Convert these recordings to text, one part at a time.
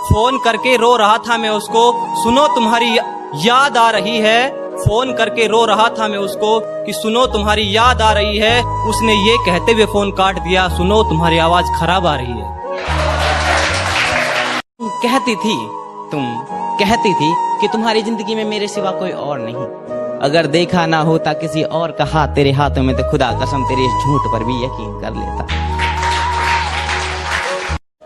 Phone करके रो रहा था मैं उसको, सुनो तुम्हारी याद आ रही है। फोन करके रो रहा था मैं उसको कि सुनो तुम्हारी याद आ रही है। उसने ये कहते हुए फोन काट दिया, सुनो तुम्हारी आवाज खराब आ रही है। तुम कहती थी कि तुम्हारी जिंदगी में मेरे सिवा कोई और नहीं। अगर देखा ना होता किसी और का हाथ तेरे हाथों में तो खुदा कसम तेरे इस झूठ पर भी यकीन कर लेता।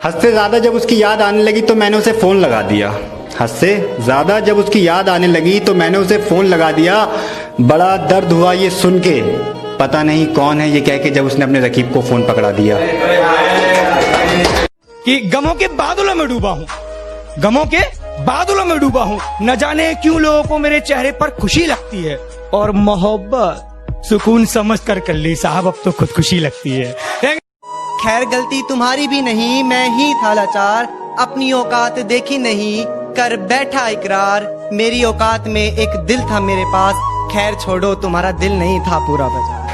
हद से ज्यादा जब उसकी याद आने लगी तो मैंने उसे फोन लगा दिया। हद से ज्यादा जब उसकी याद आने लगी तो मैंने उसे फोन लगा दिया। बड़ा दर्द हुआ ये सुन के, पता नहीं कौन है ये कह के, जब उसने अपने रकीब को फोन पकड़ा दिया। कि गमों के बादलों में डूबा हूँ, गमों के बादलों में डूबा हूँ। न जाने क्यों लोगों को मेरे चेहरे पर खुशी लगती है, और मोहब्बत सुकून समझ कर ली साहब, अब तो खुदकुशी लगती है। खैर गलती तुम्हारी भी नहीं, मैं ही था लाचार, अपनी औकात देखी नहीं, कर बैठा इकरार। मेरी औकात में एक दिल था मेरे पास, खैर छोड़ो तुम्हारा दिल नहीं था पूरा बाजार।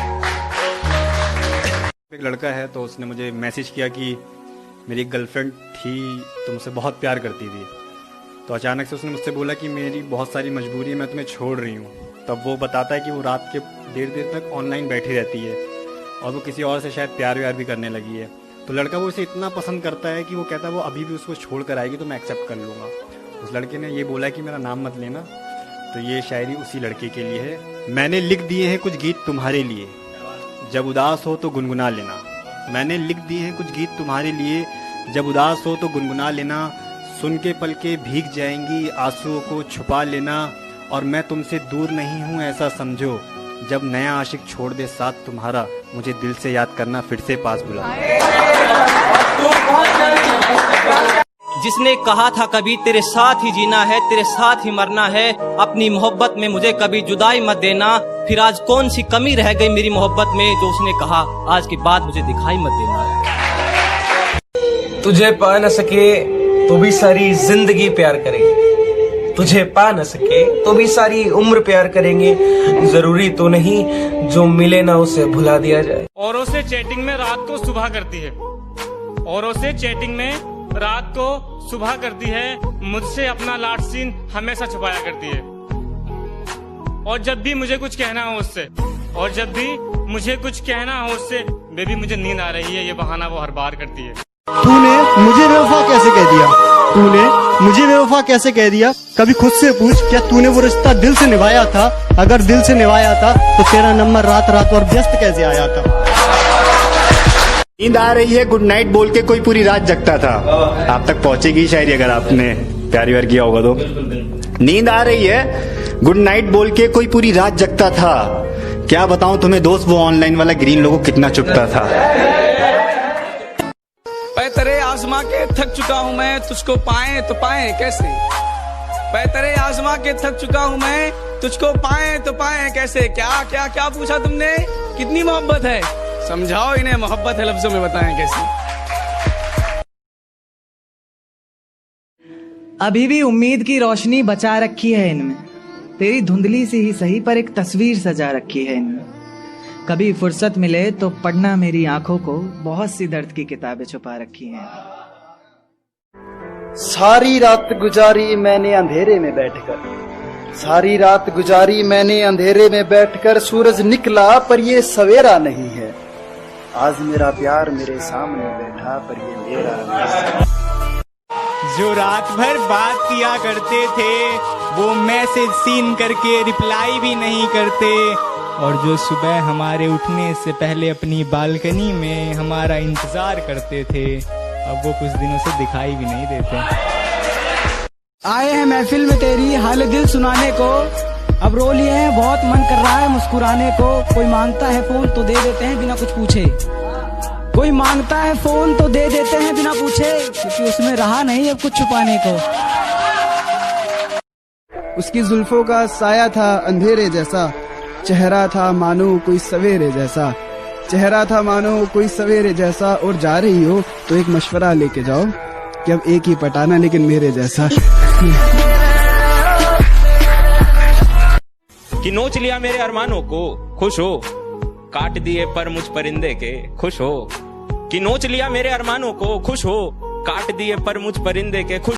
एक लड़का है तो उसने मुझे मैसेज किया कि मेरी एक गर्लफ्रेंड थी तो मुझसे बहुत प्यार करती थी, तो अचानक से उसने मुझसे बोला कि मेरी बहुत सारी मजबूरी है, मैं तुम्हें छोड़ रही हूँ। तब वो बताता है कि वो रात के देर तक ऑनलाइन बैठी रहती है और वो किसी और से शायद प्यार व्यार भी करने लगी है। तो लड़का वो इसे इतना पसंद करता है कि वो कहता है वो अभी भी उसको छोड़ कर आएगी तो मैं एक्सेप्ट कर लूँगा। उस लड़के ने ये बोला कि मेरा नाम मत लेना। तो ये शायरी उसी लड़के के लिए है। मैंने लिख दिए हैं कुछ गीत तुम्हारे लिए, जब उदास हो तो गुनगुना लेना। मैंने लिख दिए हैं कुछ गीत तुम्हारे लिए, जब उदास हो तो गुनगुना लेना। सुन के पलकें भीग जाएंगी, आंसुओं को छुपा लेना। और मैं तुमसे दूर नहीं हूँ ऐसा समझो, जब नया आशिक छोड़ दे साथ तुम्हारा, मुझे दिल से याद करना फिर से पास बुला। जिसने कहा था कभी तेरे साथ ही जीना है, तेरे साथ ही मरना है, अपनी मोहब्बत में मुझे कभी जुदाई मत देना। फिर आज कौन सी कमी रह गई मेरी मोहब्बत में, जो उसने कहा आज के बाद मुझे दिखाई मत देना। तुझे पा न सके तो भी सारी जिंदगी प्यार करेंगे, तुझे पा न सके तो भी सारी उम्र प्यार करेंगे। जरूरी तो नहीं जो मिले ना उसे भुला दिया जाए। औरों से चैटिंग में रात को सुबह करती है, औरों से चैटिंग में रात को सुबह करती है, मुझसे अपना लास्ट सीन हमेशा छुपाया करती है। और जब भी मुझे कुछ कहना हो उससे, और जब भी मुझे कुछ कहना हो उससे, बेबी मुझे नींद आ रही है, ये बहाना वो हर बार करती है। तूने मुझे बेवफा कैसे कह दिया, तूने मुझे बेवफा कैसे कह दिया? कभी खुद से पूछ, क्या तूने वो रिश्ता दिल से निभाया था? अगर दिल से निभाया था तो तेरा नंबर रात रात और व्यस्त कैसे आया था? नींद आ रही है गुड नाइट बोल के कोई पूरी रात जगता था। आप तक पहुंचेगी शायरी अगर आपने प्यार व्यार किया होगा तो। नींद आ रही है गुड नाइट बोल के कोई पूरी रात जगता था। क्या बताऊं तुम्हें दोस्त, वो ऑनलाइन वाला ग्रीन लोगो कितना चुपता था। पैतरे आजमा के थक चुका हूँ मैं, तुझको पाए तो पाए कैसे। पैतरे आजमा के थक चुका हूँ मैं, तुझको पाए तो पाए कैसे। क्या क्या क्या पूछा तुमने, कितनी मोहब्बत है? समझाओ इन्हें, मोहब्बत है लफ्जों में बताएं कैसे। अभी भी उम्मीद की रोशनी बचा रखी है इनमें, तेरी धुंधली सी ही सही पर एक तस्वीर सजा रखी है इनमें। कभी फुर्सत मिले तो पढ़ना मेरी आंखों को, बहुत सी दर्द की किताबें छुपा रखी हैं। सारी रात गुजारी मैंने अंधेरे में बैठकर, सारी रात गुजारी मैंने अंधेरे में बैठकर। सूरज निकला पर ये सवेरा नहीं है, आज मेरा प्यार मेरे सामने बैठा पर ये मेरा नहीं। जो रात भर बात किया करते थे वो मैसेज सीन करके रिप्लाई भी नहीं करते, और जो सुबह हमारे उठने से पहले अपनी बालकनी में हमारा इंतजार करते थे, अब वो कुछ दिनों से दिखाई भी नहीं देते। आए हैं महफिल में तेरी हाल दिल सुनाने को, अब रो लिए हैं बहुत मन कर रहा है मुस्कुराने को। कोई मांगता है फोन तो दे देते हैं बिना कुछ पूछे, कोई मांगता है फोन तो दे देते हैं बिना पूछे, क्योंकि उसमें रहा नहीं अब कुछ छुपाने को। उसकी जुल्फों का साया था अंधेरे जैसा, चेहरा था मानो कोई सवेरे जैसा, चेहरा था मानो कोई सवेरे जैसा। और जा रही हो तो एक मशवरा लेके जाओ कि अब एक ही पटाना लेकिन मेरे जैसा। कि नोच लिया मेरे अरमानों को, खुश हो। काट दिए पर मुझ परिंदे के, खुश हो। कि नोच लिया मेरे अरमानों को, खुश हो। काट दिए पर मुझ परिंदे के, खुश